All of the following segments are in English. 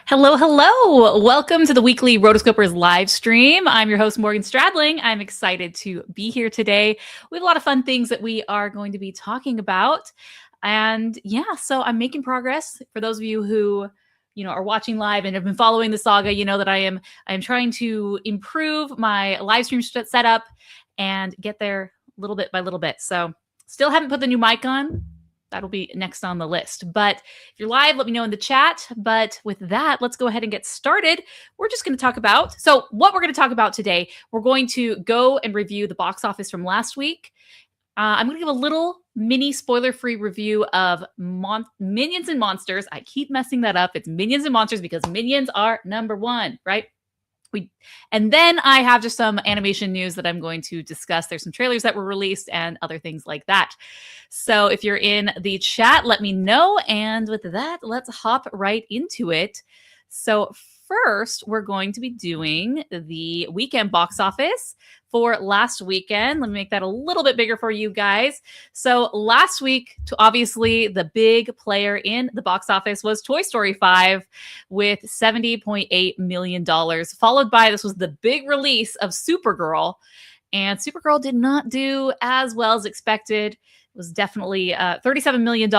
Hello, hello. Welcome to the weekly Rotoscopers live stream. I'm your host, Morgan Stradling. I'm excited to be here today. We have a lot of fun things that we are going to be talking about. And yeah, so I'm making progress. For those of you who, are watching live and have been following the saga, you know that I am trying to improve my live stream setup and get there little bit by little bit. So still haven't put the new mic on. That'll be next on the list. But if you're live, let me know in the chat. But with that, let's go ahead and get started. We're just going to talk about, what we're going to talk about today, we're going to go and review the box office from last week. I'm going to give a little mini spoiler-free review of Minions and Monsters. I keep messing that up. It's Minions and Monsters because Minions are number one, right? And then I have just some animation news that I'm going to discuss. There's some trailers that were released and other things like that. So if you're in the chat, let me know. And with that, let's hop right into it. So first, we're going to be doing the weekend box office for last weekend. Let me make that a little bit bigger for you guys. So last week, obviously, the big player in the box office was Toy Story 5 with $70.8 million, followed by, this was the big release of Supergirl. And Supergirl did not do as well as expected. It was definitely $37 million,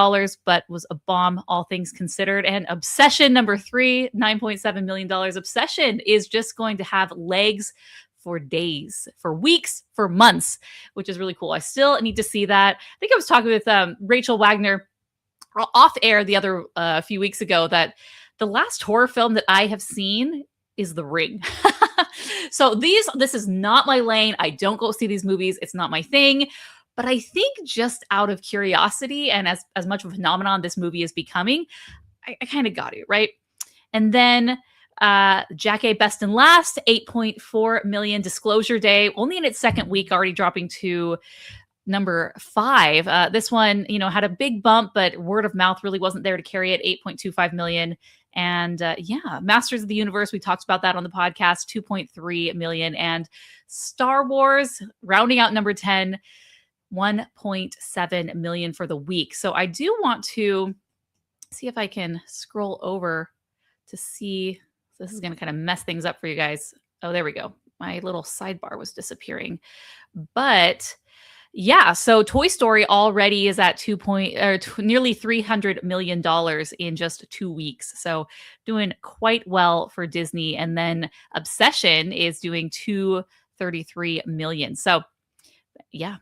but was a bomb, all things considered. And Obsession, number 3, $9.7 million. Obsession is just going to have legs for days, for weeks, for months, which is really cool. I still need to see that. I think I was talking with Rachel Wagner off air the other few weeks ago that the last horror film that I have seen is The Ring. So this is not my lane. I don't go see these movies. It's not my thing. But I think just out of curiosity and as much of a phenomenon this movie is becoming, I kind of got it, right? And then Jackie Best and Last, 8.4 million. Disclosure Day, only in its second week, already dropping to number 5. This one, had a big bump, but word of mouth really wasn't there to carry it, 8.25 million. And Masters of the Universe, we talked about that on the podcast, 2.3 million. And Star Wars, rounding out number 10, 1.7 million for the week. So I do want to see if I can scroll over to see. This is going to kind of mess things up for you guys. Oh, there we go. My little sidebar was disappearing. But yeah, so Toy Story already is at nearly $300 million in just 2 weeks. So doing quite well for Disney. And then Obsession is doing $233 million. So yeah,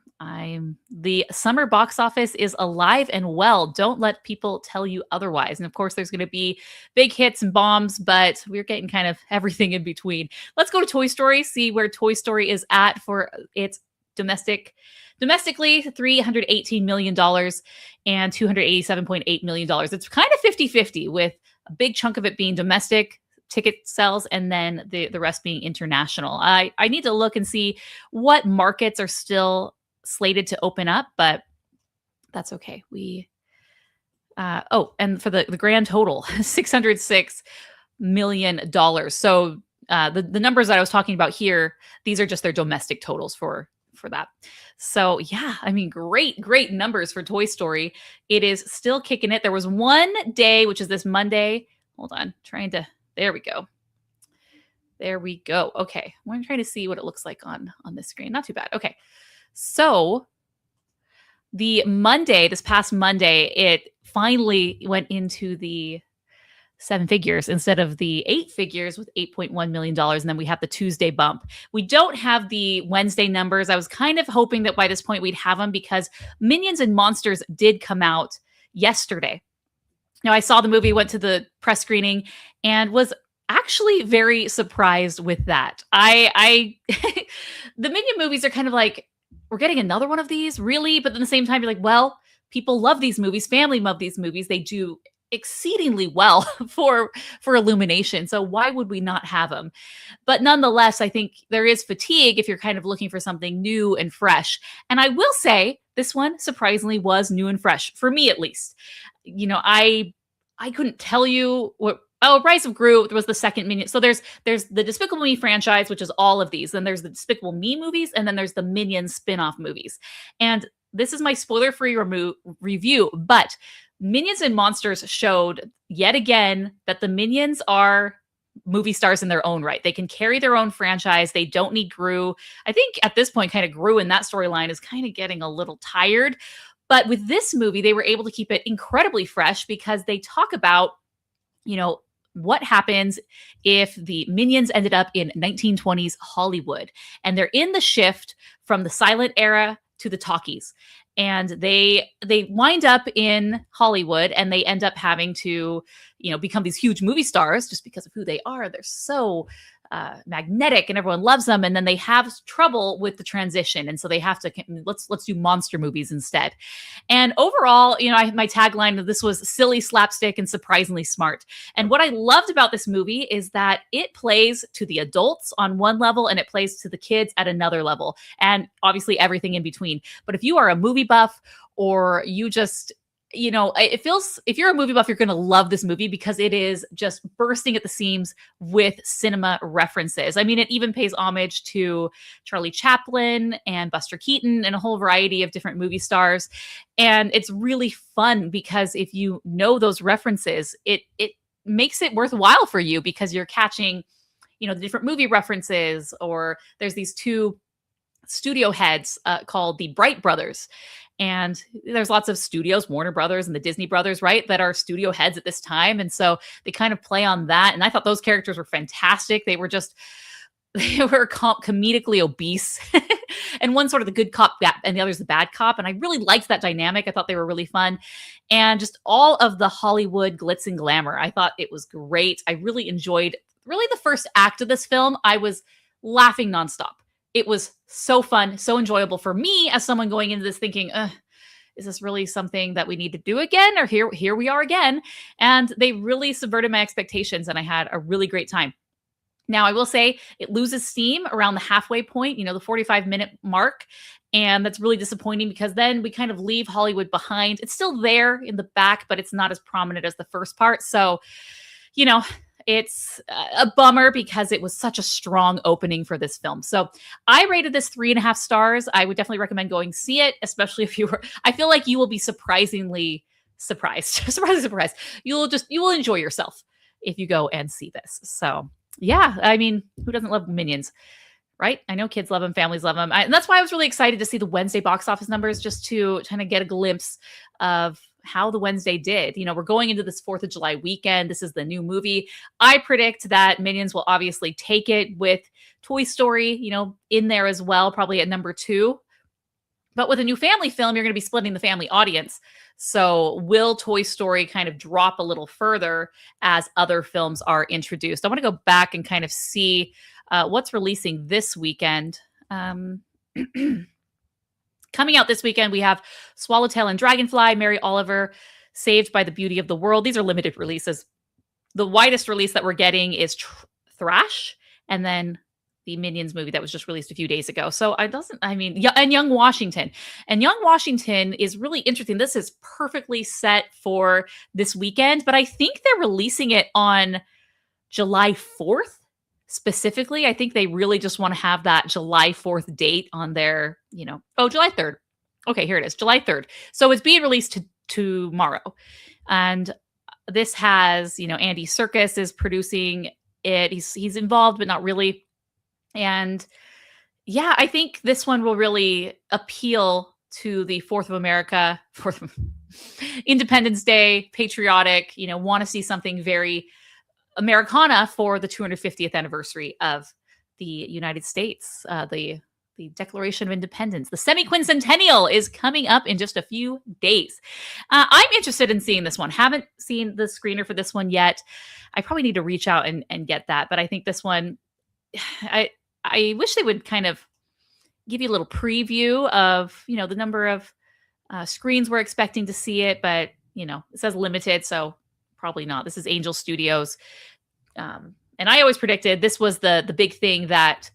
the summer box office is alive and well. Don't let people tell you otherwise. And of course, there's going to be big hits and bombs, but we're getting kind of everything in between. Let's go to Toy Story, see where Toy Story is at for its domestically, $318 million and $287.8 million. It's kind of 50-50 with a big chunk of it being domestic ticket sales and then the rest being international. I need to look and see what markets are still slated to open up, but that's okay. And for the grand total, $606 million. So the numbers that I was talking about here, these are just their domestic totals for that. So yeah, I mean, great numbers for Toy Story. It is still kicking it. There was one day, which is this Monday. Hold on, there we go. Okay. I'm trying to see what it looks like on this screen. Not too bad. Okay. So this past Monday, it finally went into the 7 figures instead of the 8 figures with $8.1 million. And then we have the Tuesday bump. We don't have the Wednesday numbers. I was kind of hoping that by this point we'd have them because Minions and Monsters did come out yesterday. Now, I saw the movie, went to the press screening, and was actually very surprised with that. The Minion movies are kind of like, we're getting another one of these, really? But at the same time, you're like, well, people love these movies. Family love these movies. They do exceedingly well for Illumination. So why would we not have them? But nonetheless, I think there is fatigue if you're kind of looking for something new and fresh. And I will say this one surprisingly was new and fresh for me, at least. I couldn't tell you what. Oh, Rise of Gru was the second Minion. So there's the Despicable Me franchise, which is all of these. Then there's the Despicable Me movies, and then there's the Minions spin-off movies. And this is my spoiler-free review, but Minions and Monsters showed yet again that the Minions are movie stars in their own right. They can carry their own franchise. They don't need Gru. I think at this point, kind of Gru in that storyline is kind of getting a little tired. But with this movie, they were able to keep it incredibly fresh because they talk about, you know, what happens if the Minions ended up in 1920s Hollywood and they're in the shift from the silent era to the talkies. And they wind up in Hollywood and they end up having to, you know, become these huge movie stars just because of who they are. They're so magnetic and everyone loves them. And then they have trouble with the transition. And so they have to, let's do monster movies instead. And overall, you know, my tagline of this was silly, slapstick, and surprisingly smart. And what I loved about this movie is that it plays to the adults on one level and it plays to the kids at another level. And obviously everything in between. But if you are a movie buff or you just, you know, it feels, if you're a movie buff, you're going to love this movie because it is just bursting at the seams with cinema references. I mean, it even pays homage to Charlie Chaplin and Buster Keaton and a whole variety of different movie stars. And it's really fun because if you know those references, it makes it worthwhile for you because you're catching, you know, the different movie references. Or there's these two studio heads called the Bright Brothers. And there's lots of studios, Warner Brothers and the Disney Brothers, right, that are studio heads at this time. And so they kind of play on that. And I thought those characters were fantastic. They were comedically obese. And one sort of the good cop and the other's the bad cop. And I really liked that dynamic. I thought they were really fun. And just all of the Hollywood glitz and glamour. I thought it was great. I really enjoyed the first act of this film. I was laughing nonstop. It was so fun, so enjoyable for me as someone going into this thinking, is this really something that we need to do again? Or here we are again. And they really subverted my expectations and I had a really great time. Now, I will say it loses steam around the halfway point, you know, the 45-minute mark. And that's really disappointing because then we kind of leave Hollywood behind. It's still there in the back, but it's not as prominent as the first part. So, you know, it's a bummer because it was such a strong opening for this film. So I rated this 3.5 stars. I would definitely recommend going see it, especially if you were, I feel like you will be surprisingly surprised. Surprised. You will enjoy yourself if you go and see this. So yeah, I mean, who doesn't love Minions? Right? I know kids love them, families love them. And that's why I was really excited to see the Wednesday box office numbers just to kind of get a glimpse of how the Wednesday did. You know, we're going into this 4th of July weekend. This is the new movie. I predict that Minions will obviously take it with Toy Story, you know, in there as well, probably at number 2. But with a new family film, you're going to be splitting the family audience. So will Toy Story kind of drop a little further as other films are introduced? I want to go back and kind of see what's releasing this weekend. Coming out this weekend, we have Swallowtail and Dragonfly, Mary Oliver, Saved by the Beauty of the World. These are limited releases. The widest release that we're getting is Thrash, and then the Minions movie that was just released a few days ago. So and Young Washington. And Young Washington is really interesting. This is perfectly set for this weekend, but I think they're releasing it on July 4th. Specifically, I think they really just want to have that July 4th date on their, you know, July 3rd. Okay, here it is, July 3rd. So it's being released tomorrow. And this has, you know, Andy Serkis is producing it. He's involved, but not really. And yeah, I think this one will really appeal to the 4th of America, Independence Day, patriotic, you know, want to see something very Americana for the 250th anniversary of the United States, the Declaration of Independence. The semi-quincentennial is coming up in just a few days. I'm interested in seeing this one. Haven't seen the screener for this one yet. I probably need to reach out and get that. But I think this one, I wish they would kind of give you a little preview of, you know, the number of screens we're expecting to see it. But, you know, it says limited, so probably not. This is Angel Studios. And I always predicted this was the big thing, that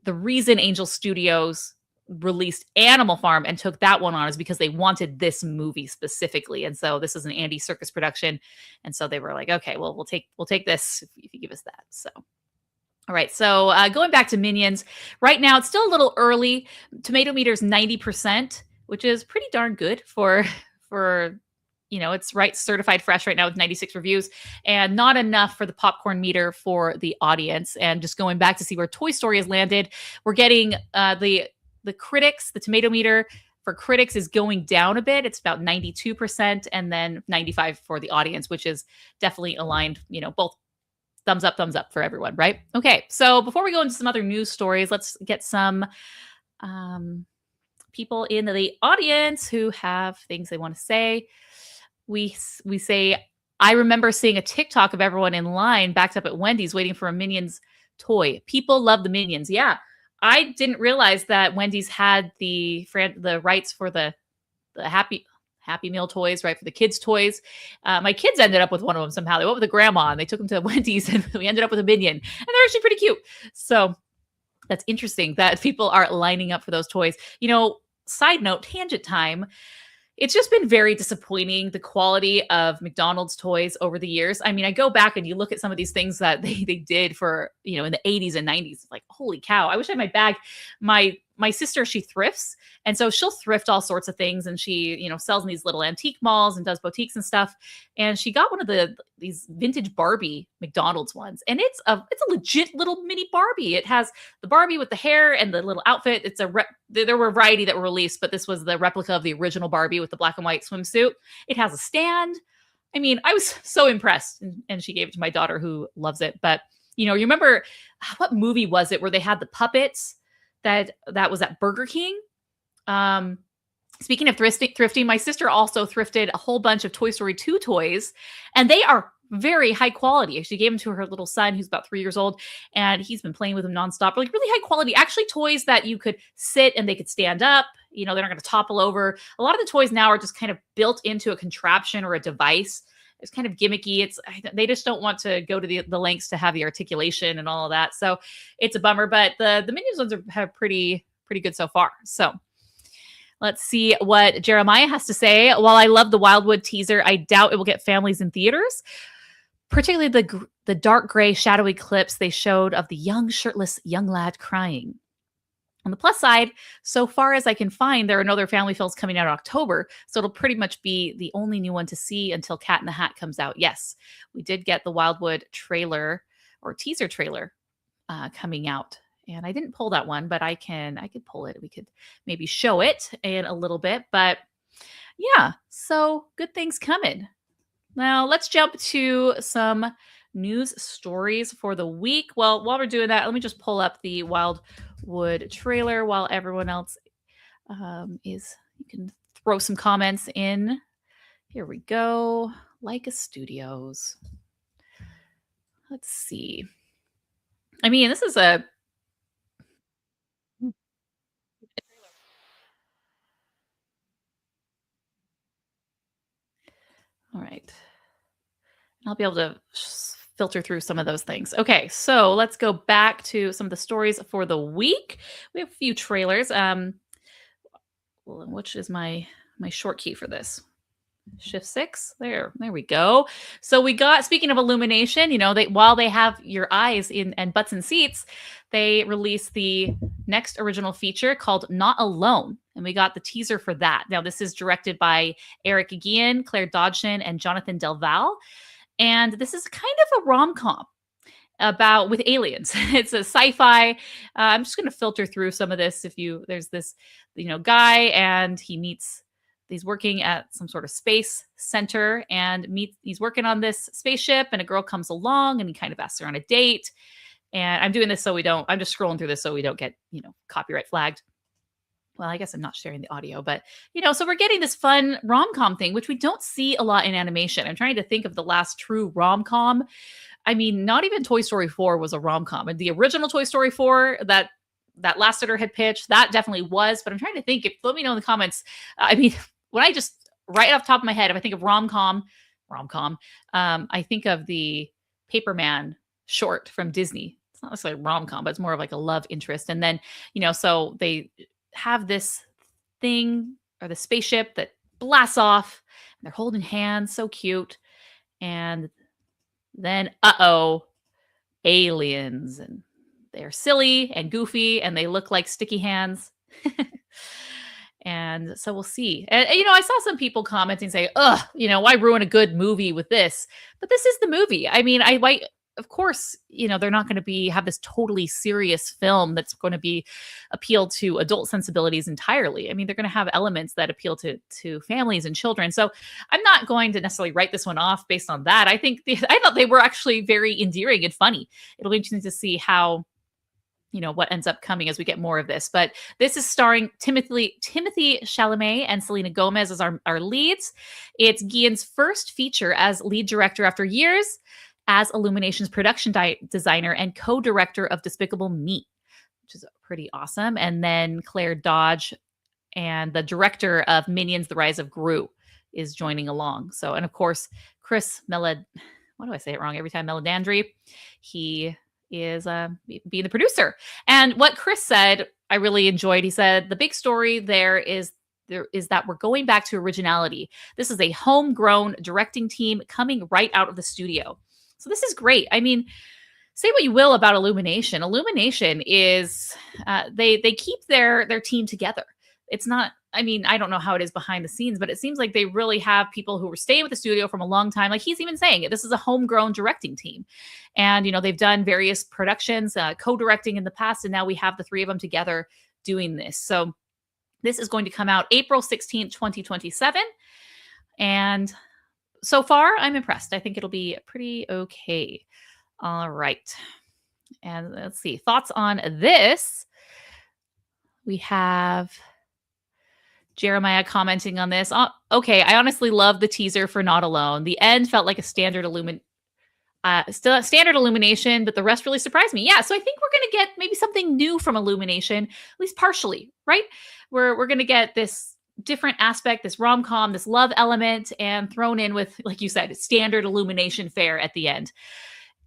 the reason Angel Studios released Animal Farm and took that one on is because they wanted this movie specifically. And so this is an Andy Serkis production. And so they were like, okay, well, we'll take this if you give us that. So, all right. So going back to Minions, right now it's still a little early. Tomato meter's 90%, which is pretty darn good for it's right certified fresh right now with 96 reviews, and not enough for the popcorn meter for the audience. And just going back to see where Toy Story has landed, we're getting the critics, the tomato meter for critics is going down a bit. It's about 92%, and then 95 for the audience, which is definitely aligned, both thumbs up for everyone, right? Okay, so before we go into some other news stories, let's get some people in the audience who have things they want to say. We say, I remember seeing a TikTok of everyone in line backed up at Wendy's waiting for a Minions toy. People love the Minions. Yeah, I didn't realize that Wendy's had the rights for the Happy Meal toys, right, for the kids' toys. My kids ended up with one of them somehow. They went with the grandma and they took them to Wendy's, and we ended up with a Minion, and they're actually pretty cute. So that's interesting that people are lining up for those toys. Side note, tangent time. It's just been very disappointing, the quality of McDonald's toys over the years. I mean, I go back and you look at some of these things that they did for, in the 80s and 90s. Like, holy cow, I wish I had my bag. My sister, she thrifts. And so she'll thrift all sorts of things. And she, sells in these little antique malls and does boutiques and stuff. And she got one of these vintage Barbie McDonald's ones. And it's a legit little mini Barbie. It has the Barbie with the hair and the little outfit. There were a variety that were released, but this was the replica of the original Barbie with the black and white swimsuit. It has a stand. I mean, I was so impressed. And she gave it to my daughter, who loves it. But, you remember, what movie was it where they had the puppets that was at Burger King? Speaking of thrifting, my sister also thrifted a whole bunch of Toy Story 2 toys, and they are very high quality. She gave them to her little son, who's about 3 years old, and he's been playing with them nonstop. Like, really high quality, actually toys that you could sit and they could stand up. They're not going to topple over. A lot of the toys now are just kind of built into a contraption or a device. It's kind of gimmicky. They just don't want to go to the lengths to have the articulation and all of that. So it's a are but the Minions ones have pretty good so far. So let's see what Jeremiah has to say. While I love the Wildwood teaser, I doubt it will get families in theaters, particularly the dark gray shadowy clips they showed of the young shirtless young lad crying. On the plus side, so far as I can find, there are no other family films coming out in October, so it'll pretty much be the only new one to see until Cat in the Hat comes out. Yes, we did get the Wildwood trailer or teaser trailer coming out, and I didn't pull that one, but I could pull it. We could maybe show it in a little bit, but yeah, so good things coming. Now let's jump to some news stories for the week. Well, while we're doing that, let me just pull up the Wildwood trailer while everyone else you can throw some comments in. Here we go. Leica Studios. Let's see. I mean, this is a all right. I'll be able to filter through some of those things. Okay, so let's go back to some of the stories for the week. We have a few trailers. Which is my short key for this? Shift 6. There we go. So we got, speaking of Illumination, while they have your eyes in and butts in seats, they released the next original feature called Not Alone. And we got the teaser for that. Now, this is directed by Eric Guillen, Claire Dodson, and Jonathan Delval. And this is kind of a rom-com with aliens. It's a sci-fi. I'm just going to filter through some of this. There's this, guy, and he's working at some sort of space center, and he's working on this spaceship, and a girl comes along, and he kind of asks her on a date. And I'm doing this I'm just scrolling through this so we don't get, copyright flagged. Well, I guess I'm not sharing the audio, but, so we're getting this fun rom-com thing, which we don't see a lot in animation. I'm trying to think of the last true rom-com. I mean, not even Toy Story 4 was a rom-com. And the original Toy Story 4 that Lasseter had pitched, that definitely was. But I'm trying to think, let me know in the comments. I mean, when I just, right off the top of my head, if I think of rom-com, I think of the Paperman short from Disney. It's not necessarily rom-com, but it's more of like a love interest. And then, so they have this thing, or the spaceship that blasts off, and they're holding hands, so cute. And then, aliens, and they're silly and goofy, and they look like sticky hands. And so we'll see. And, I saw some people commenting say, ugh, why ruin a good movie with this? But this is the movie. I mean, of course, they're not going to have this totally serious film that's going to be appeal to adult sensibilities entirely. I mean, they're going to have elements that appeal to families and children. So I'm not going to necessarily write this one off based on that. I thought they were actually very endearing and funny. It'll be interesting to see how what ends up coming as we get more of this. But this is starring Timothy Chalamet and Selena Gomez as our leads. It's Guillen's first feature as lead director after years as Illumination's production designer and co-director of Despicable Me, which is pretty awesome. And then Claire Dodge and the director of Minions: The Rise of Gru is joining along. So, and of course, Chris why do I say it wrong every time? Meledandri, he is being the producer. And what Chris said, I really enjoyed. He said, the big story there is that we're going back to originality. This is a homegrown directing team coming right out of the studio. So this is great. I mean, say what you will about Illumination. Illumination is, they keep their team together. It's not, I mean, I don't know how it is behind the scenes, but it seems like they really have people who were staying with the studio from a long time. Like he's even saying it, this is a homegrown directing team. And, they've done various productions, co-directing in the past, and now we have the three of them together doing this. So this is going to come out April 16th, 2027. And so far, I'm impressed. I think it'll be pretty okay. All right. And let's see. Thoughts on this? We have Jeremiah commenting on this. Okay, I honestly love the teaser for Not Alone. The end felt like a standard standard Illumination, but the rest really surprised me. Yeah, so I think we're going to get maybe something new from Illumination, at least partially, right? We're going to get this different aspect, this rom-com, this love element, and thrown in with, like you said, standard Illumination fare at the end.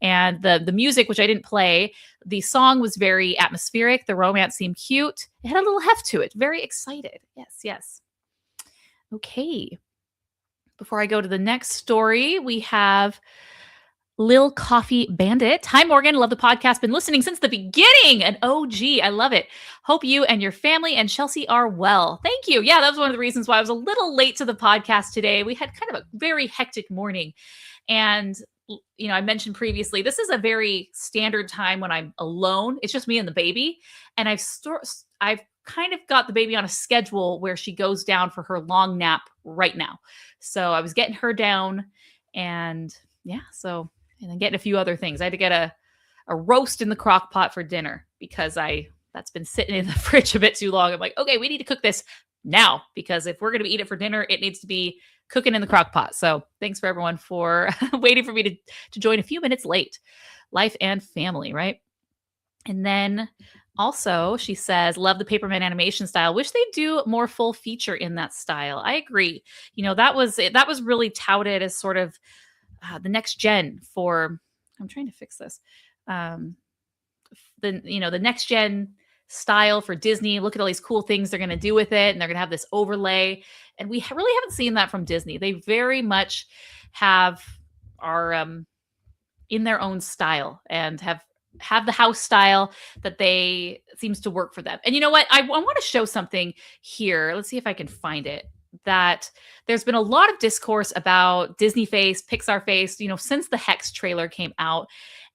And the music, which I didn't play, the song was very atmospheric. The romance seemed cute. It had a little heft to it. Very excited. Yes. Okay. Before I go to the next story, we have Lil Coffee Bandit. Hi, Morgan. Love the podcast. Been listening since the beginning. An OG. I love it. Hope you and your family and Chelsea are well. Thank you. Yeah, that was one of the reasons why I was a little late to the podcast today. We had kind of a very hectic morning. And I mentioned previously, this is a very standard time when I'm alone. It's just me and the baby. And I've kind of got the baby on a schedule where she goes down for her long nap right now. So I was getting her down and and then getting a few other things. I had to get a roast in the crock pot for dinner because that's been sitting in the fridge a bit too long. I'm like, okay, we need to cook this now because if we're going to eat it for dinner, it needs to be cooking in the crock pot. So thanks for everyone for waiting for me to join a few minutes late. Life and family, right? And then also she says, love the Paperman animation style. Wish they'd do more full feature in that style. I agree. That was really touted as sort of the next gen for, I'm trying to fix this. The next gen style for Disney. Look at all these cool things they're going to do with it. And they're going to have this overlay. And we really haven't seen that from Disney. They very much are in their own style and have the house style that seems to work for them. And you know what? I want to show something here. Let's see if I can find it. That there's been a lot of discourse about Disney face, Pixar face, since the Hex trailer came out.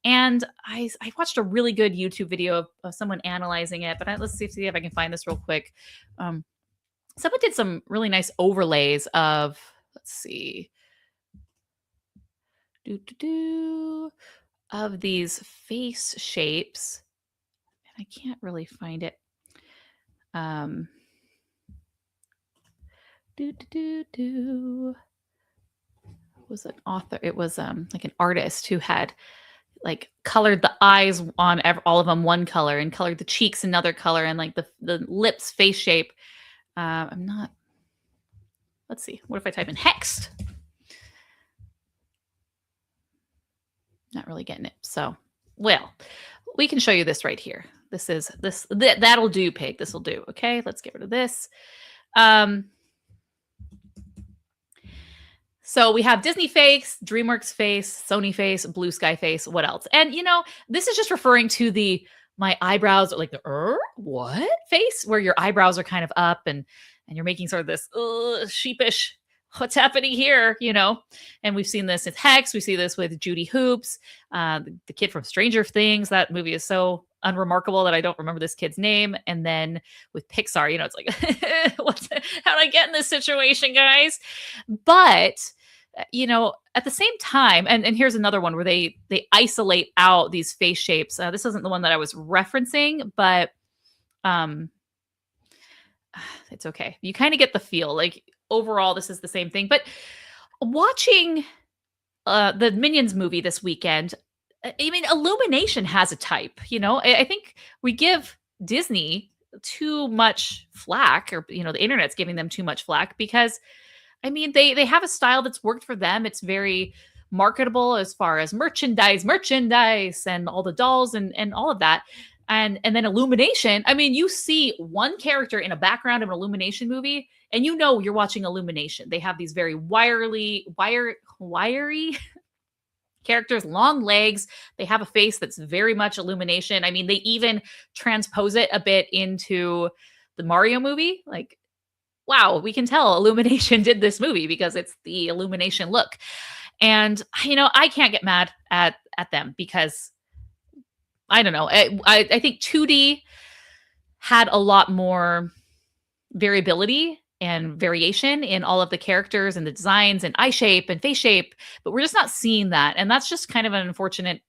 And I watched a really good YouTube video of someone analyzing it, but let's see if I can find this real quick. Someone did some really nice overlays of, let's see, of these face shapes. And I can't really find it. Was an author. It was like an artist who had like colored the eyes on all of them one color and colored the cheeks another color and like the lips face shape. Let's see. What if I type in Hexed? Not really getting it. So, well, we can show you this right here. That'll do, pig. This will do. Okay, let's get rid of this. So we have Disney face, DreamWorks face, Sony face, Blue Sky face. What else? And this is just referring to my eyebrows, like the what face, where your eyebrows are kind of up and and you're making sort of this sheepish, what's happening here, And we've seen this with Hex. We see this with Judy Hoops, the kid from Stranger Things. That movie is so unremarkable that I don't remember this kid's name. And then with Pixar, it's like, how did I get in this situation, guys? But at the same time, and here's another one where they isolate out these face shapes. This isn't the one that I was referencing, but it's okay. You kind of get the feel. Like overall, this is the same thing. But watching the Minions movie this weekend, I mean, Illumination has a type. I think we give Disney too much flack, or the internet's giving them too much flack because, I mean, they have a style that's worked for them. It's very marketable as far as merchandise, and all the dolls and all of that. And then Illumination. I mean, you see one character in a background of an Illumination movie, and you're watching Illumination. They have these very wiry characters, long legs. They have a face that's very much Illumination. I mean, they even transpose it a bit into the Mario movie. Like, wow, we can tell Illumination did this movie because it's the Illumination look. And, I can't get mad at them because I don't know. I think 2D had a lot more variability and variation in all of the characters and the designs and eye shape and face shape, but we're just not seeing that. And that's just kind of an unfortunate,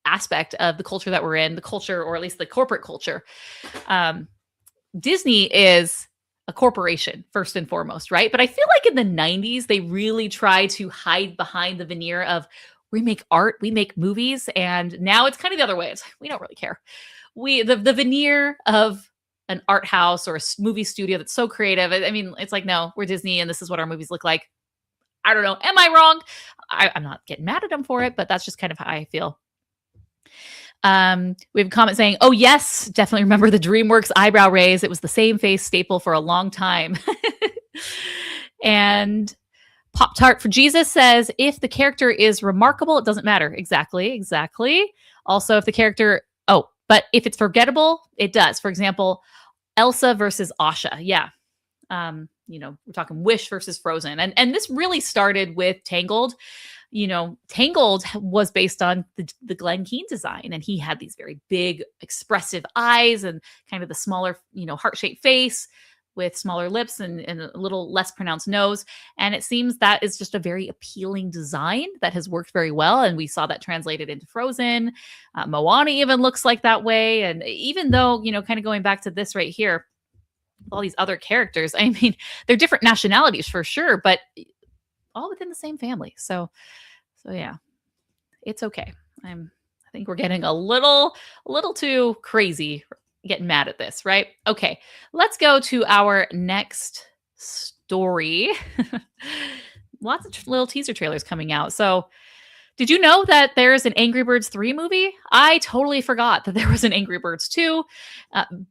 aspect of the culture that we're in, the culture, or at least the corporate culture. Disney is a corporation first and foremost, right? But I feel like in the 90s, they really tried to hide behind the veneer of we make art, we make movies. And now it's kind of the other way. It's like, we don't really care. The veneer of an art house or a movie studio that's so creative. I mean, it's like, no, we're Disney and this is what our movies look like. I don't know. Am I wrong? I'm not getting mad at them for it, but that's just kind of how I feel. We have a comment saying, oh yes, definitely remember the DreamWorks eyebrow raise. It was the same face staple for a long time. And Pop Tart for Jesus says, if the character is remarkable, it doesn't matter. Exactly. Also, if the character, but if it's forgettable, it does. For example, Elsa versus Asha. Yeah. We're talking Wish versus Frozen. And this really started with Tangled. Tangled was based on the Glen Keane design, and he had these very big, expressive eyes and kind of the smaller, heart-shaped face with smaller lips and a little less pronounced nose. And it seems that is just a very appealing design that has worked very well. And we saw that translated into Frozen. Moana even looks like that way. And even though, kind of going back to this right here, all these other characters, I mean, they're different nationalities for sure, but all within the same family. So yeah, it's okay. I think we're getting a little too crazy getting mad at this, right? Okay, let's go to our next story. Lots of little teaser trailers coming out. So did you know that there's an Angry Birds 3 movie? I totally forgot that there was an Angry Birds 2.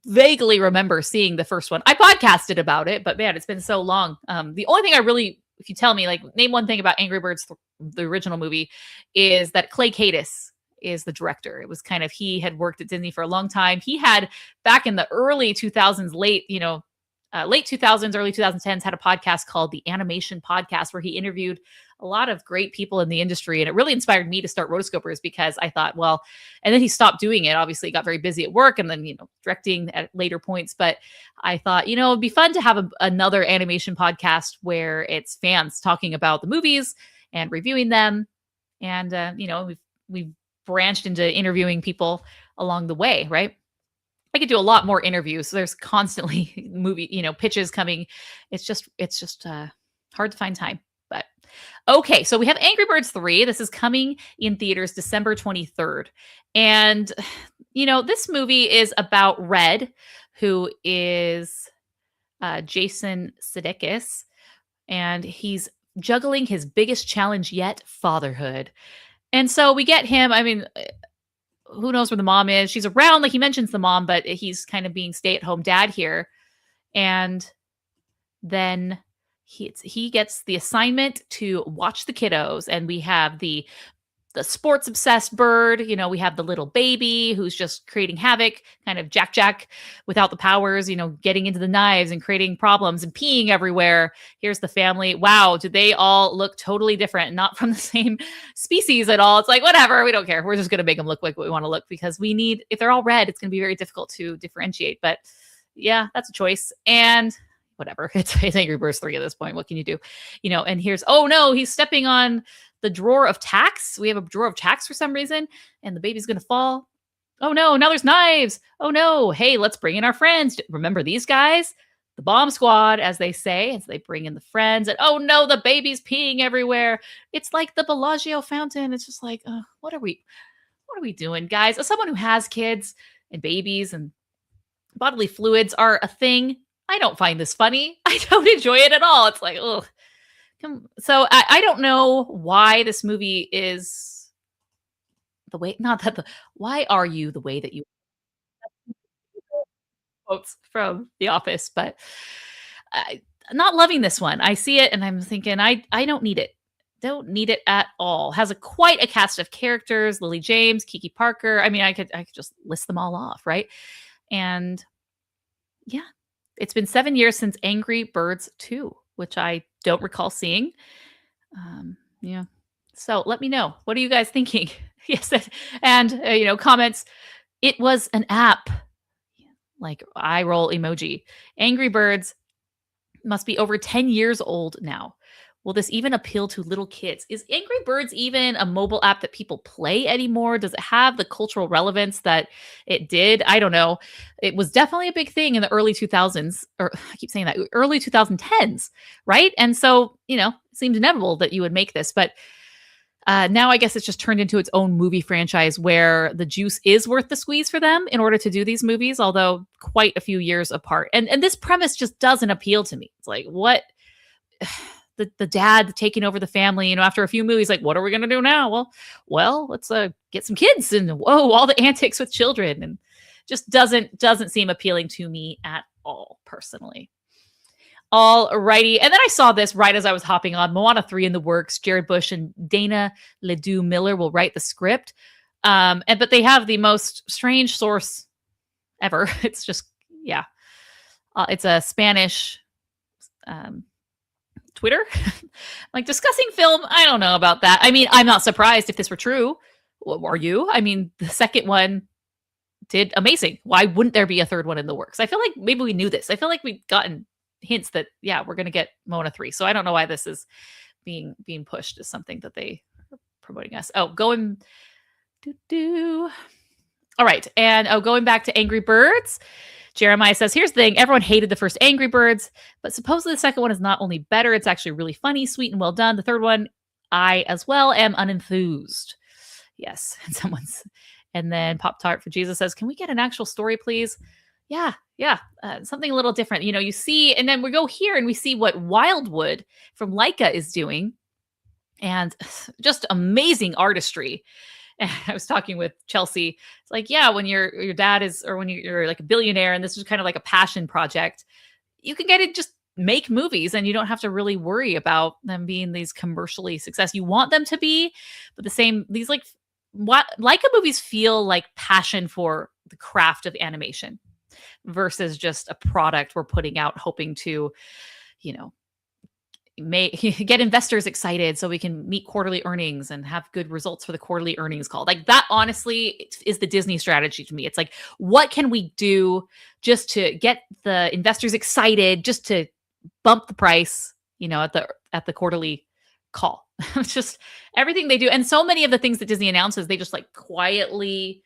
Vaguely remember seeing the first one. I podcasted about it, but man, it's been so long. The only thing I really, if you tell me, like, name one thing about Angry Birds, the original movie, is that Clay Cadis is the director. It was kind of, he had worked at Disney for a long time. He had, back in the early 2000s, late 2000s, early 2010s, had a podcast called The Animation Podcast, where he interviewed a lot of great people in the industry. And it really inspired me to start Rotoscopers because I thought, well, and then he stopped doing it. Obviously, he got very busy at work and then, directing at later points. But I thought, it'd be fun to have another animation podcast where it's fans talking about the movies and reviewing them. And, we've branched into interviewing people along the way, right? I could do a lot more interviews. So there's constantly movie, pitches coming. It's just hard to find time. But okay, so we have Angry Birds 3. This is coming in theaters December 23rd. And, this movie is about Red, who is Jason Sudeikis, and he's juggling his biggest challenge yet, fatherhood. And so we get him. I mean, who knows where the mom is? She's around, like he mentions the mom, but he's kind of being stay-at-home dad here. And then he gets the assignment to watch the kiddos. And we have the the sports obsessed bird. We have the little baby who's just creating havoc, kind of Jack without the powers, getting into the knives and creating problems and peeing everywhere. Here's the family. Wow, do they all look totally different, not from the same species at all? It's like, whatever, we don't care. We're just going to make them look like what we want to look, because if they're all red, it's going to be very difficult to differentiate. But yeah, that's a choice. And whatever, it's Angry Birds 3 at this point. What can you do? And here's, oh no, he's stepping on the drawer of tacks. We have a drawer of tacks for some reason, and the baby's going to fall. Oh no, now there's knives. Oh no, hey, let's bring in our friends. Remember these guys? The bomb squad, as they say, as they bring in the friends. And oh no, the baby's peeing everywhere. It's like the Bellagio fountain. It's just like, what are we doing, guys? As someone who has kids and babies and bodily fluids are a thing, I don't find this funny. I don't enjoy it at all. It's like, ugh. So I don't know why this movie is the way, why are you the way that you quotes from The Office, but I'm not loving this one. I see it and I'm thinking, I don't need it. Don't need it at all. Has quite a cast of characters: Lily James, Kiki Parker. I mean, I could just list them all off, right? And yeah, it's been 7 years since Angry Birds 2, which I don't recall seeing. Yeah. So let me know. What are you guys thinking? Yes. And, comments. It was an app. Like eye roll emoji. Angry Birds must be over 10 years old now. Will this even appeal to little kids? Is Angry Birds even a mobile app that people play anymore? Does it have the cultural relevance that it did? I don't know. It was definitely a big thing in the early 2000s, or I keep saying that, early 2010s, right? And so, it seemed inevitable that you would make this. But now I guess it's just turned into its own movie franchise where the juice is worth the squeeze for them in order to do these movies, although quite a few years apart. And this premise just doesn't appeal to me. It's like, what? The dad taking over the family, after a few movies, like, what are we going to do now? Well, let's get some kids, and whoa, all the antics with children, and just doesn't seem appealing to me at all, personally. All righty. And then I saw this right as I was hopping on. Moana 3 in the works. Jared Bush and Dana Ledoux Miller will write the script. But they have the most strange source ever. It's just, yeah. It's a Spanish Twitter, like discussing film. I don't know about that. I mean, I'm not surprised if this were true. Are you? I mean, the second one did amazing. Why wouldn't there be a third one in the works? I feel like maybe we knew this. I feel like we've gotten hints that, yeah, we're going to get Moana 3. So I don't know why this is being pushed as something that they are promoting us. Oh, going. All right. And going back to Angry Birds. Jeremiah says, here's the thing. Everyone hated the first Angry Birds, but supposedly the second one is not only better, it's actually really funny, sweet, and well done. The third one, I as well am unenthused. Yes. And then Pop Tart for Jesus says, can we get an actual story, please? Yeah. Something a little different. You see, and then we go here and we see what Wildwood from Leica is doing. And just amazing artistry. And I was talking with Chelsea. It's like, yeah, when your dad is, or when you're like a billionaire and this is kind of like a passion project, you can get it, just make movies and you don't have to really worry about them being these commercially success. You want them to be, but these Leica movies feel like passion for the craft of animation versus just a product we're putting out hoping to, get investors excited so we can meet quarterly earnings and have good results for the quarterly earnings call. Like that, honestly, is the Disney strategy to me. It's like, what can we do just to get the investors excited, just to bump the price, at the quarterly call. It's just everything they do. And so many of the things that Disney announces, they just like quietly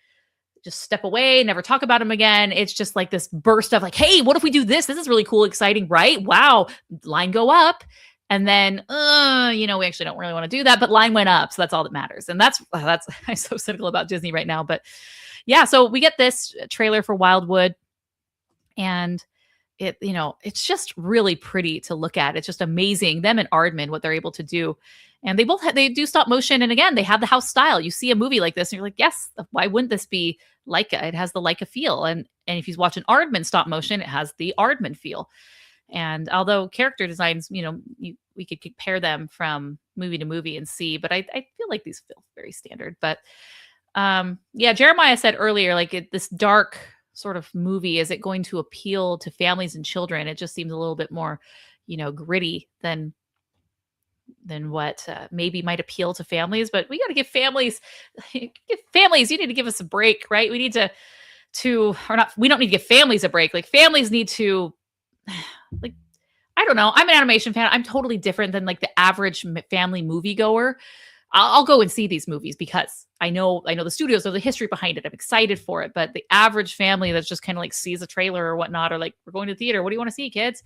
just step away, never talk about them again. It's just like this burst of like, hey, what if we do this? This is really cool, exciting, right? Wow. Line go up. And then, we actually don't really want to do that, but line went up. So that's all that matters. And that's I'm so cynical about Disney right now. But yeah, so we get this trailer for Wildwood and it's just really pretty to look at. It's just amazing. Them and Aardman, what they're able to do. And they do stop motion. And again, they have the house style. You see a movie like this and you're like, yes, why wouldn't this be Leica? It has the Leica feel. And if you watch an Aardman stop motion, it has the Aardman feel. And although character designs, we we could compare them from movie to movie and see. But I feel like these feel very standard. But yeah, Jeremiah said earlier, like this dark sort of movie, is it going to appeal to families and children? It just seems a little bit more, gritty than what maybe might appeal to families. But we got to give families, you need to give us a break, right? We need or not, we don't need to give families a break. Like families need to, like, I don't know. I'm an animation fan. I'm totally different than like the average family moviegoer. I'll go and see these movies because I know the studios or the history behind it. I'm excited for it. But the average family that's just kind of like sees a trailer or whatnot, or like, we're going to the theater. What do you want to see, kids?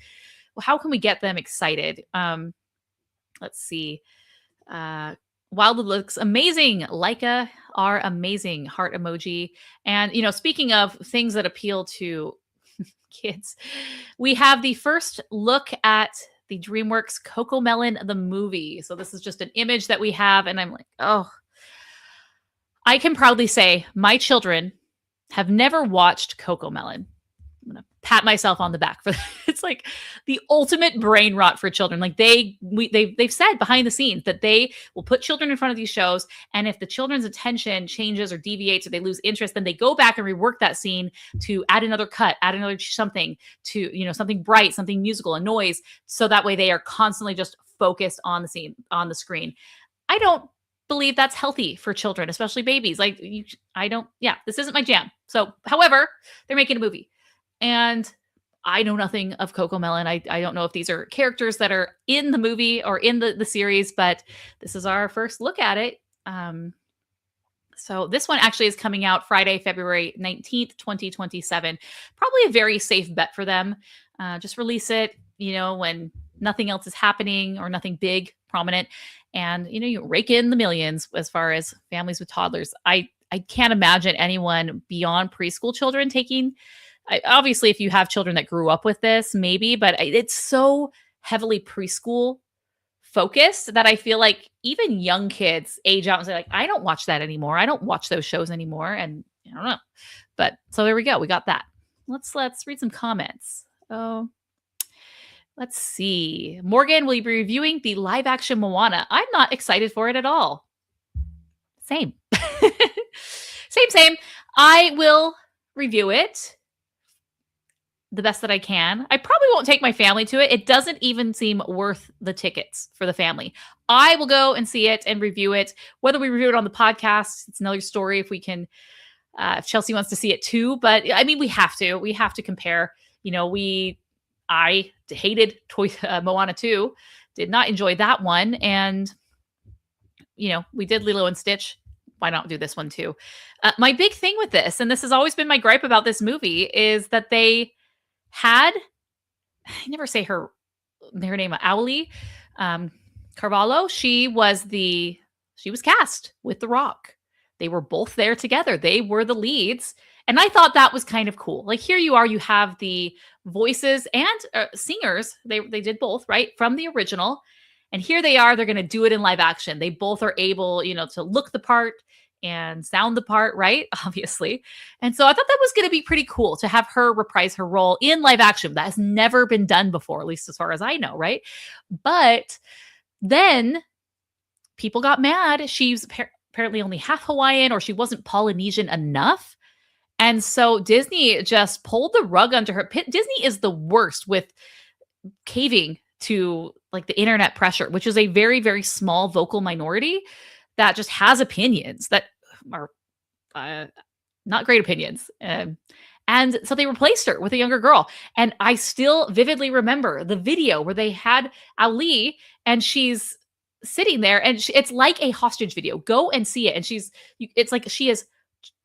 Well, how can we get them excited? Let's see. Wildwood looks amazing. Leica are amazing. Heart emoji. And, speaking of things that appeal to kids, we have the first look at the DreamWorks CoComelon, the movie. So this is just an image that we have. And I'm like, oh, I can proudly say my children have never watched CoComelon. I'm going to pat myself on the back for that. It's like the ultimate brain rot for children. Like they've said behind the scenes that they will put children in front of these shows. And if the children's attention changes or deviates or they lose interest, then they go back and rework that scene to add another cut, add another something to, something bright, something musical, a noise. So that way they are constantly just focused on the scene, on the screen. I don't believe that's healthy for children, especially babies. Like this isn't my jam. So, however, they're making a movie. And I know nothing of CoComelon. I don't know if these are characters that are in the movie or in the series, but this is our first look at it. So this one actually is coming out Friday, February 19th, 2027. Probably a very safe bet for them. Just release it, when nothing else is happening or nothing big, prominent. And, you rake in the millions as far as families with toddlers. I can't imagine anyone beyond preschool children taking... obviously, if you have children that grew up with this, maybe, but it's so heavily preschool focused that I feel like even young kids age out and say, like, I don't watch that anymore. I don't watch those shows anymore. And I don't know. But so there we go. We got that. Let's read some comments. Oh, let's see. Morgan, will you be reviewing the live action Moana? I'm not excited for it at all. Same. Same. I will review it the best that I can. I probably won't take my family to it. It doesn't even seem worth the tickets for the family. I will go and see it and review it. Whether we review it on the podcast, it's another story if we can, if Chelsea wants to see it too. But I mean, we have to compare. I hated Moana 2, did not enjoy that one. And, we did Lilo and Stitch. Why not do this one too? My big thing with this, and this has always been my gripe about this movie, is that they had, I never say her name, Auli Carvalho. She was cast with The Rock. They were both there together. They were the leads. And I thought that was kind of cool. Like, here you are, you have the voices and singers. They did both, right? From the original. And here they are, they're going to do it in live action. They both are able, to look the part and sound the part, right? Obviously. And so I thought that was going to be pretty cool to have her reprise her role in live action. That has never been done before, at least as far as I know, right? But then people got mad. She's apparently only half Hawaiian, or she wasn't Polynesian enough. And so Disney just pulled the rug under her. Disney is the worst with caving to like the internet pressure, which is a very, very small vocal minority that just has opinions that are not great opinions. And so they replaced her with a younger girl. And I still vividly remember the video where they had Ali and she's sitting there and it's like a hostage video. Go and see it. And it's like she is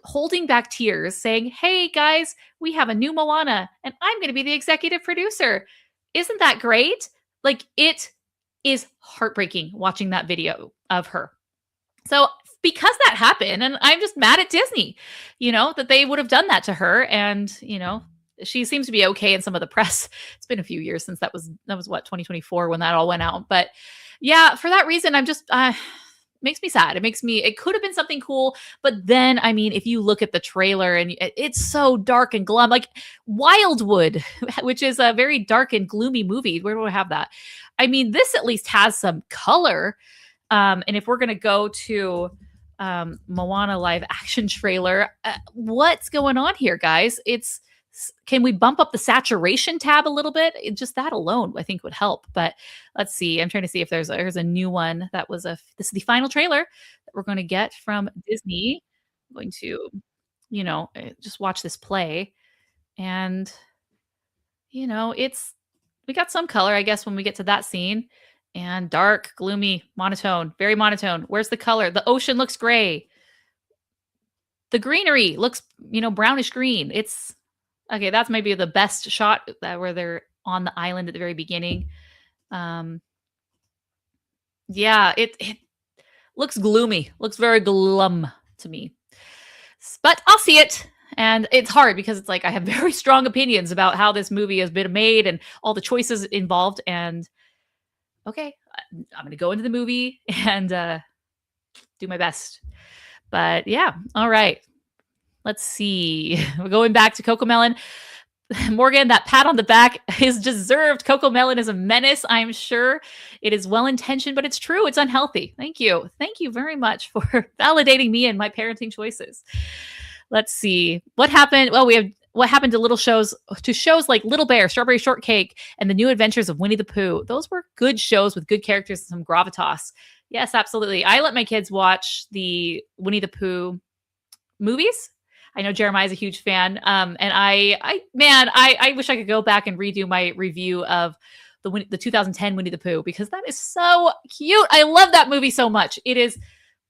holding back tears saying, "Hey guys, we have a new Moana and I'm going to be the executive producer." Isn't that great? Like, it is heartbreaking watching that video of her. So because that happened, and I'm just mad at Disney, that they would have done that to her. And, she seems to be okay in some of the press. It's been a few years since that was what, 2024 when that all went out. But yeah, for that reason, I'm just, makes me sad. It could have been something cool, but then, I mean, if you look at the trailer and it's so dark and glum, like Wildwood, which is a very dark and gloomy movie. Where do I have that? I mean, this at least has some color. And if we're going to go to Moana live action trailer, what's going on here, guys? Can we bump up the saturation tab a little bit? Just that alone, I think would help. But let's see. I'm trying to see if there's a new one that was this is the final trailer that we're going to get from Disney. I'm going to, just watch this play. And, we got some color, I guess, when we get to that scene. And dark, gloomy, monotone, very monotone. Where's the color? The ocean looks gray. The greenery looks, brownish green. It's okay. That's maybe the best shot where they're on the island at the very beginning. Yeah, it looks gloomy. Looks very glum to me. But I'll see it. And it's hard because it's like I have very strong opinions about how this movie has been made and all the choices involved. And okay, I'm going to go into the movie and do my best. But yeah, all right. Let's see. We're going back to Cocomelon. Morgan, that pat on the back is deserved. Cocomelon is a menace, I'm sure. It is well-intentioned, but it's true. It's unhealthy. Thank you. Thank you very much for validating me and my parenting choices. Let's see. What happened? Well, we have what happened to shows like Little Bear, Strawberry Shortcake, and The New Adventures of Winnie the Pooh. Those were good shows with good characters and some gravitas. Yes, absolutely. I let my kids watch the Winnie the Pooh movies. I know Jeremiah's a huge fan. And I wish I could go back and redo my review of the 2010 Winnie the Pooh, because that is so cute. I love that movie so much. It is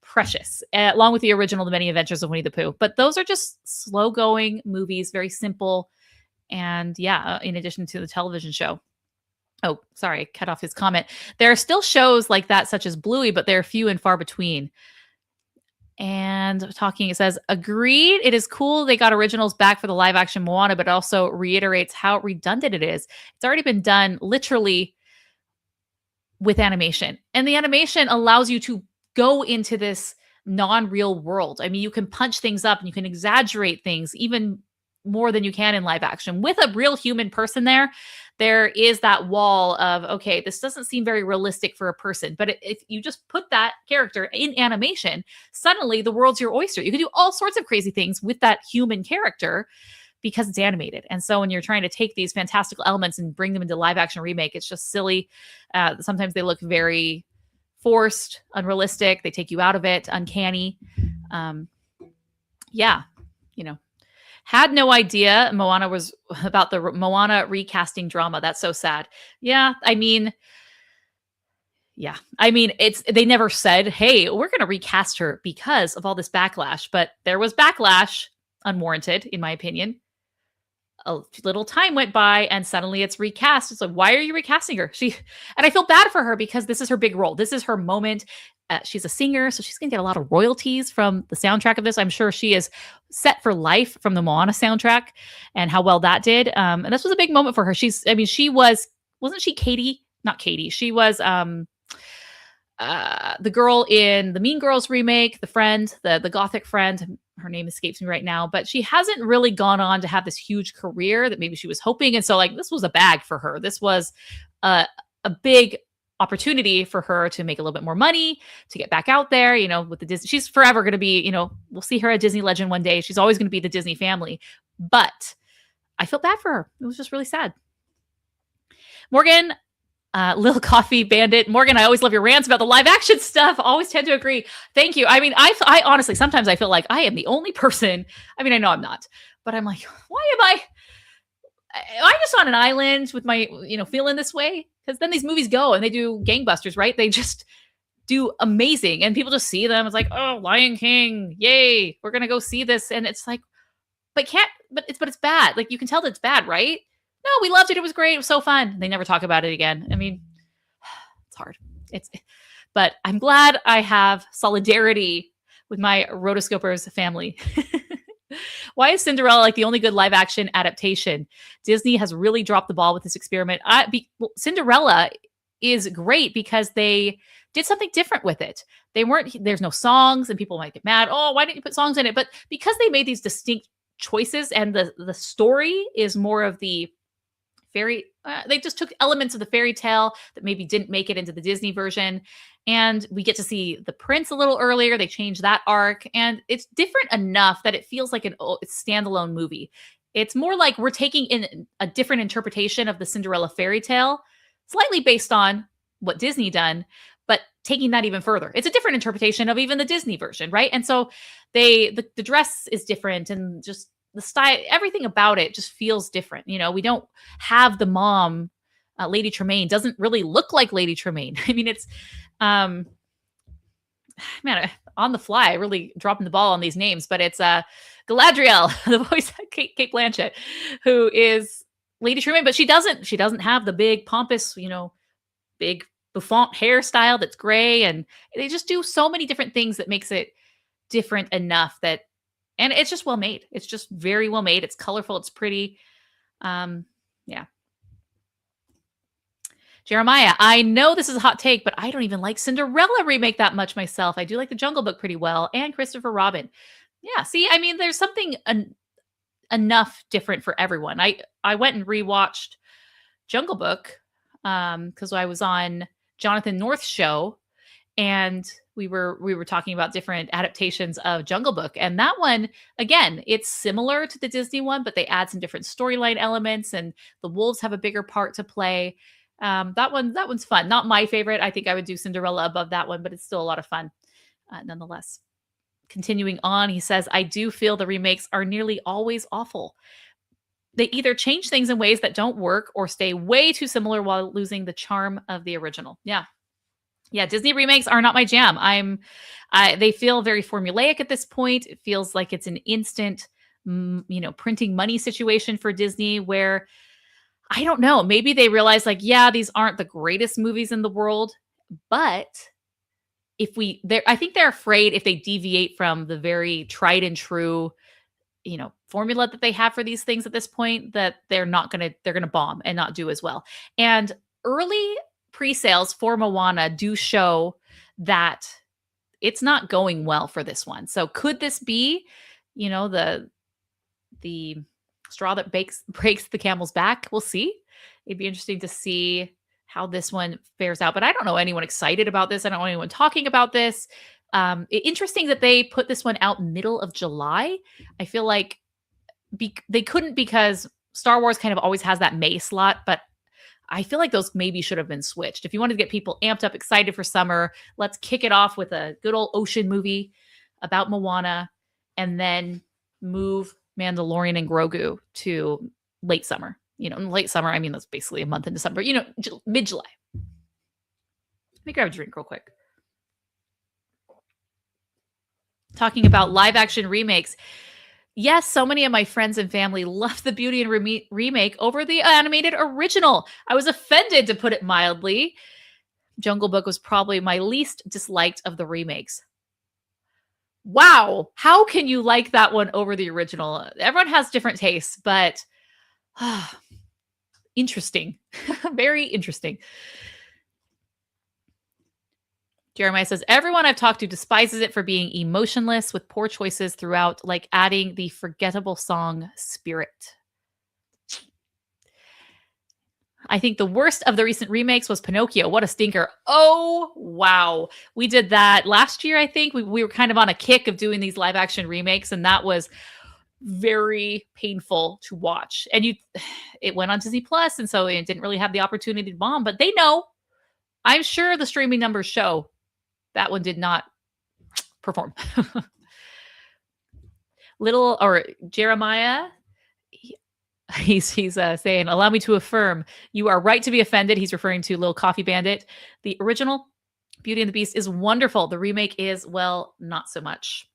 precious, along with the original The Many Adventures of Winnie the Pooh. But those are just slow going movies, very simple. And yeah, in addition to the television show. Oh, sorry, I cut off his comment. There are still shows like that, such as Bluey, but they're few and far between. And it says, agreed. It is cool they got originals back for the live action Moana, but it also reiterates how redundant it is. It's already been done literally with animation. And the animation allows you to go into this non-real world. I mean, you can punch things up and you can exaggerate things even more than you can in live action. With a real human person there is that wall of, okay, this doesn't seem very realistic for a person. But if you just put that character in animation, suddenly the world's your oyster. You can do all sorts of crazy things with that human character because it's animated. And so when you're trying to take these fantastical elements and bring them into live action remake, it's just silly. Sometimes they look very forced, unrealistic. They take you out of it, uncanny. Had no idea Moana was about the Moana recasting drama. That's so sad. They never said, hey, we're going to recast her because of all this backlash. But there was backlash, unwarranted, in my opinion. A little time went by and suddenly it's recast. It's like, why are you recasting her? And I feel bad for her because this is her big role. This is her moment. She's a singer, so she's going to get a lot of royalties from the soundtrack of this. I'm sure she is set for life from the Moana soundtrack and how well that did. And this was a big moment for her. Wasn't she Katie? Not Katie. She was the girl in the Mean Girls remake, the friend, the gothic friend. Her name escapes me right now, but she hasn't really gone on to have this huge career that maybe she was hoping. And so this was a bag for her. This was a big opportunity for her to make a little bit more money, to get back out there, with the Disney. She's forever going to be, we'll see her a Disney legend one day. She's always going to be the Disney family, but I felt bad for her. It was just really sad. Morgan, Lil Coffee Bandit. Morgan, I always love your rants about the live action stuff. Always tend to agree. Thank you. I mean, I honestly, sometimes I feel like I am the only person. I mean, I know I'm not, but I'm like, why am I just on an island with my, feeling this way? Because then these movies go and they do gangbusters, right? They just do amazing. And people just see them. It's like, oh, Lion King. Yay. We're going to go see this. And it's like, but it's bad. Like, you can tell that it's bad, right? No, we loved it. It was great. It was so fun. They never talk about it again. I mean, it's hard. But I'm glad I have solidarity with my Rotoscopers family. Why is Cinderella like the only good live action adaptation? Disney has really dropped the ball with this experiment. Cinderella is great because they did something different with it. There's no songs, and people might get mad. Oh, why didn't you put songs in it? But because they made these distinct choices, and the story is more of the they just took elements of the fairy tale that maybe didn't make it into the Disney version. And we get to see the prince a little earlier. They changed that arc, and it's different enough that it feels like it's standalone movie. It's more like we're taking in a different interpretation of the Cinderella fairy tale, slightly based on what Disney done, but taking that even further. It's a different interpretation of even the Disney version, right? And so the dress is different, and just the style, everything about it just feels different. We don't have the mom, Lady Tremaine doesn't really look like Lady Tremaine. I mean, it's, man, on the fly, really dropping the ball on these names, but it's Galadriel, the voice of Kate Blanchett, who is Lady Tremaine, but she doesn't have the big pompous, big bouffant hairstyle that's gray, and they just do so many different things that makes it different enough that. And it's just well made. It's just very well made. It's colorful. It's pretty. Yeah. Jeremiah, I know this is a hot take, but I don't even like Cinderella remake that much myself. I do like the Jungle Book pretty well, and Christopher Robin. Yeah. See, I mean, there's something enough different for everyone. I went and rewatched Jungle Book because I was on Jonathan North's show, and we were talking about different adaptations of Jungle Book. And that one, again, it's similar to the Disney one, but they add some different storyline elements, and the wolves have a bigger part to play. That one's fun. Not my favorite. I think I would do Cinderella above that one, but it's still a lot of fun nonetheless. Continuing on, he says, I do feel the remakes are nearly always awful. They either change things in ways that don't work or stay way too similar while losing the charm of the original. Yeah, Disney remakes are not my jam. They feel very formulaic at this point. It feels like it's an instant, printing money situation for Disney, where I don't know, maybe they realize like, yeah, these aren't the greatest movies in the world, but I think they're afraid if they deviate from the very tried and true, formula that they have for these things at this point, that they're going to bomb and not do as well. And early pre-sales for Moana do show that it's not going well for this one. So could this be, the straw that breaks the camel's back? We'll see. It'd be interesting to see how this one fares out. But I don't know anyone excited about this. I don't know anyone talking about this. Interesting that they put this one out middle of July. I feel like they couldn't, because Star Wars kind of always has that May slot, but I feel like those maybe should have been switched. If you wanted to get people amped up, excited for summer, let's kick it off with a good old ocean movie about Moana, and then move Mandalorian and Grogu to late summer. Late summer, I mean, that's basically a month in December, mid-July. Let me grab a drink real quick. Talking about live action remakes. Yes, so many of my friends and family love the Beauty and remake over the animated original. I was offended, to put it mildly. Jungle Book was probably my least disliked of the remakes. Wow. How can you like that one over the original? Everyone has different tastes, but interesting. Very interesting. Jeremiah says, everyone I've talked to despises it for being emotionless with poor choices throughout, like adding the forgettable song Spirit. I think the worst of the recent remakes was Pinocchio. What a stinker. Oh, wow. We did that last year, I think. We were kind of on a kick of doing these live action remakes, and that was very painful to watch. And it went on Disney Plus, and so it didn't really have the opportunity to bomb, but they know. I'm sure the streaming numbers show that one did not perform. Jeremiah, he's saying, allow me to affirm, you are right to be offended. He's referring to Little Coffee Bandit. The original Beauty and the Beast is wonderful. The remake is, well, not so much.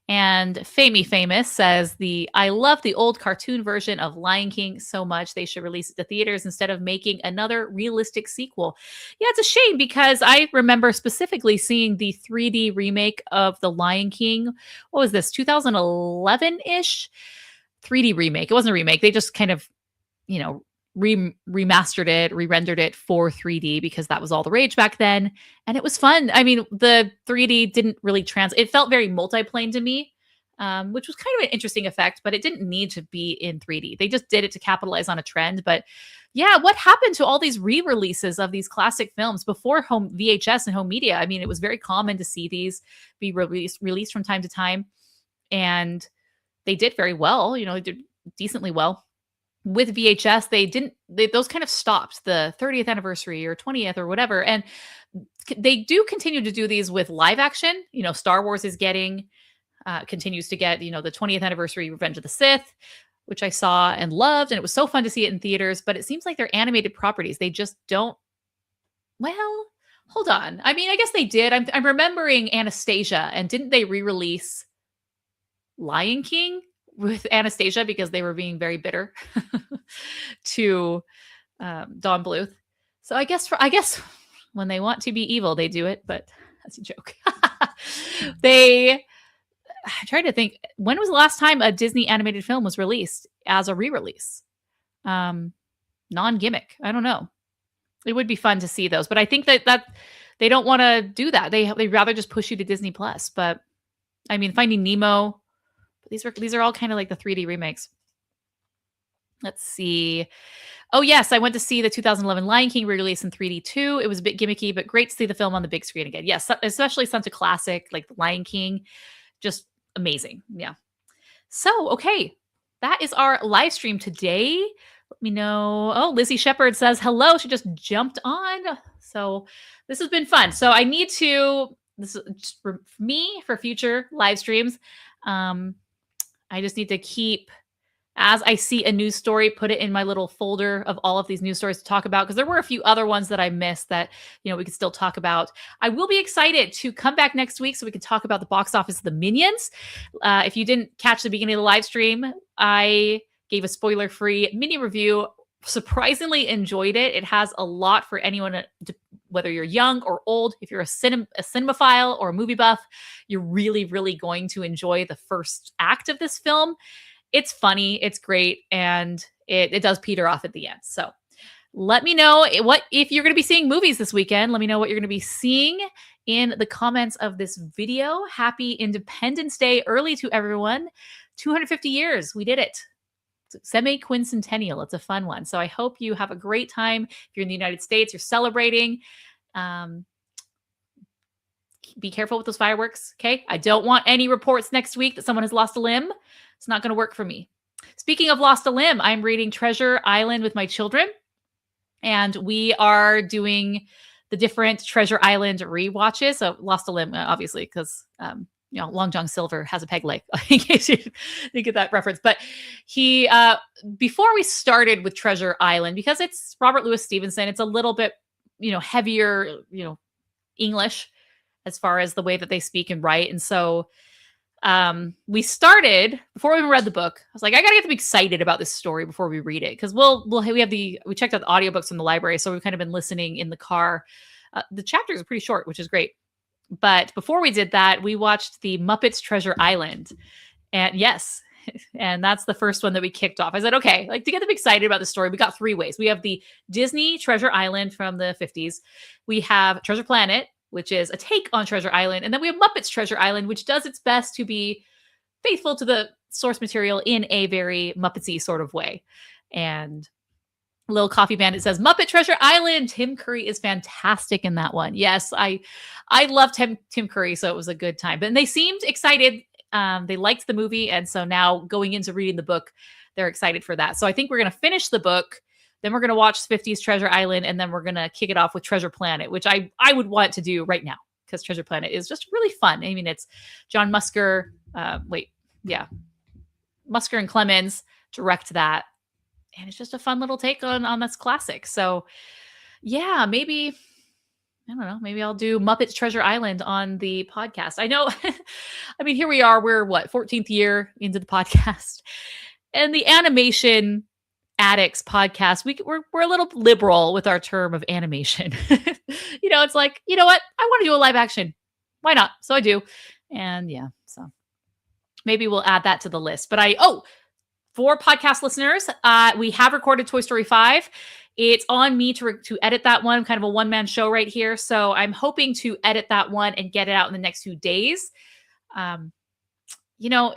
And Famous says, I love the old cartoon version of Lion King so much. They should release it to theaters instead of making another realistic sequel. Yeah, it's a shame, because I remember specifically seeing the 3D remake of The Lion King. What was this, 2011-ish? 3D remake. It wasn't a remake. They just kind of, remastered it, re-rendered it for 3D because that was all the rage back then, and it was fun. I mean, the 3D didn't really it felt very multiplane to me, which was kind of an interesting effect, but it didn't need to be in 3D. They just did it to capitalize on a trend. But yeah, what happened to all these re-releases of these classic films before home VHS and home media? I mean, it was very common to see these be released from time to time, and they did very well. They did decently well. With VHS, those kind of stopped the 30th anniversary or 20th or whatever. And they do continue to do these with live action. Star Wars is continues to get, the 20th anniversary Revenge of the Sith, which I saw and loved. And it was so fun to see it in theaters, but it seems like they're animated properties. They just don't, well, hold on. I mean, I guess they did. I'm remembering Anastasia, and didn't they re-release Lion King with Anastasia because they were being very bitter to Don Bluth? So I guess when they want to be evil, they do it, but that's a joke. I'm trying to think, when was the last time a Disney animated film was released as a re-release? Non-gimmick. I don't know. It would be fun to see those, but I think that they don't want to do that. They'd rather just push you to Disney Plus. But I mean, Finding Nemo, these are all kind of like the 3D remakes. Let's see. Oh, yes, I went to see the 2011 Lion King re-release in 3D too. It was a bit gimmicky, but great to see the film on the big screen again. Yes, especially since a classic like the Lion King. Just amazing. Yeah. So, okay. That is our live stream today. Let me know. Oh, Lizzie Shepard says hello. She just jumped on. So this has been fun. So I need to, this is just for me for future live streams. I just need to keep, as I see a news story, put it in my little folder of all of these news stories to talk about, because there were a few other ones that I missed that, we could still talk about. I will be excited to come back next week so we can talk about the box office of the Minions. If you didn't catch the beginning of the live stream, I gave a spoiler-free mini review. Surprisingly enjoyed it. It has a lot for anyone, whether you're young or old. If you're a cinemaphile or a movie buff, you're really, really going to enjoy the first act of this film. It's funny, it's great, and it does peter off at the end. So let me know if you're going to be seeing movies this weekend. Let me know what you're going to be seeing in the comments of this video. Happy Independence Day early to everyone. 250 years, we did it. Semi-quincentennial. It's a fun one. So I hope you have a great time. If you're in the United States, you're celebrating. Be careful with those fireworks, okay? I don't want any reports next week that someone has lost a limb. It's not going to work for me. Speaking of lost a limb, I'm reading Treasure Island with my children, and we are doing the different Treasure Island rewatches. So lost a limb, obviously, because Long John Silver has a peg leg, in case you didn't get that reference. But he, before we started with Treasure Island, because it's Robert Louis Stevenson, it's a little bit, heavier, English as far as the way that they speak and write. And so we started, before we even read the book, I was like, I gotta get them excited about this story before we read it. Because we checked out the audiobooks from the library. So we've kind of been listening in the car. The chapters are pretty short, which is great. But before we did that, we watched the Muppets Treasure Island. And yes, and that's the first one that we kicked off. I said, okay, to get them excited about the story, we got three ways. We have the Disney Treasure Island from the 50s. We have Treasure Planet, which is a take on Treasure Island. And then we have Muppets Treasure Island, which does its best to be faithful to the source material in a very Muppetsy sort of way. And Little Coffee Bandit says, Muppet Treasure Island. Tim Curry is fantastic in that one. Yes, I loved Tim Curry, so it was a good time. But they seemed excited. They liked the movie. And so now going into reading the book, they're excited for that. So I think we're going to finish the book. Then we're going to watch 50s Treasure Island, and then we're going to kick it off with Treasure Planet, which I would want to do right now because Treasure Planet is just really fun. I mean, it's John Musker. Musker and Clemens direct that. And it's just a fun little take on this classic. So yeah, maybe I'll do Muppets Treasure Island on the podcast. I know, I mean, here we are, we're 14th year into the podcast, and the Animation Addicts podcast, we're a little liberal with our term of animation. It's like, you know what? I want to do a live action. Why not? So I do. And yeah, so maybe we'll add that to the list. But for podcast listeners, we have recorded Toy Story 5. It's on me to edit that one, kind of a one-man show right here. So I'm hoping to edit that one and get it out in the next few days. You know,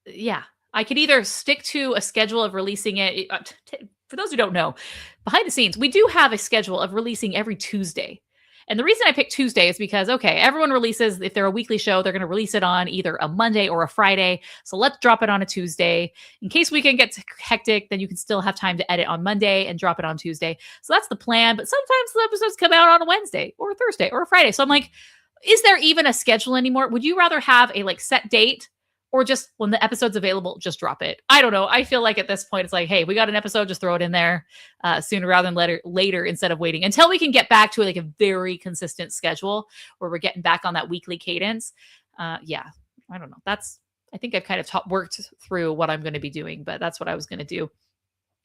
yeah, I could either stick to a schedule of releasing it. For those who don't know, behind the scenes, we do have a schedule of releasing every Tuesday. And the reason I picked Tuesday is because, okay, everyone releases, if they're a weekly show, they're going to release it on either a Monday or a Friday. So let's drop it on a Tuesday. In case weekend gets hectic, then you can still have time to edit on Monday and drop it on Tuesday. So that's the plan. But sometimes the episodes come out on a Wednesday or a Thursday or a Friday. So I'm like, is there even a schedule anymore? Would you rather have a set date, or just when the episode's available, just drop it? I don't know. I feel like at this point, it's like, hey, we got an episode, just throw it in there sooner rather than later instead of waiting until we can get back to a very consistent schedule where we're getting back on that weekly cadence. Yeah, I don't know. I think I've kind of worked through what I'm going to be doing, but that's what I was going to do.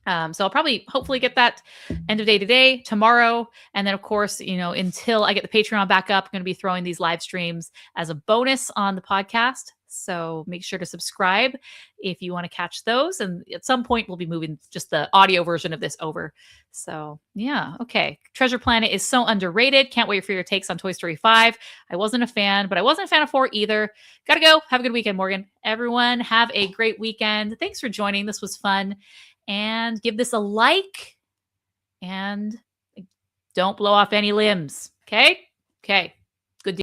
So I'll probably hopefully get that end of day today, tomorrow. And then of course, until I get the Patreon back up, I'm going to be throwing these live streams as a bonus on the podcast. So make sure to subscribe if you want to catch those. And at some point we'll be moving just the audio version of this over. So yeah. Okay. Treasure Planet is so underrated. Can't wait for your takes on Toy Story 5. I wasn't a fan, but I wasn't a fan of 4 either. Gotta go. Have a good weekend, Morgan. Everyone have a great weekend. Thanks for joining. This was fun. And give this a like and don't blow off any limbs. Okay.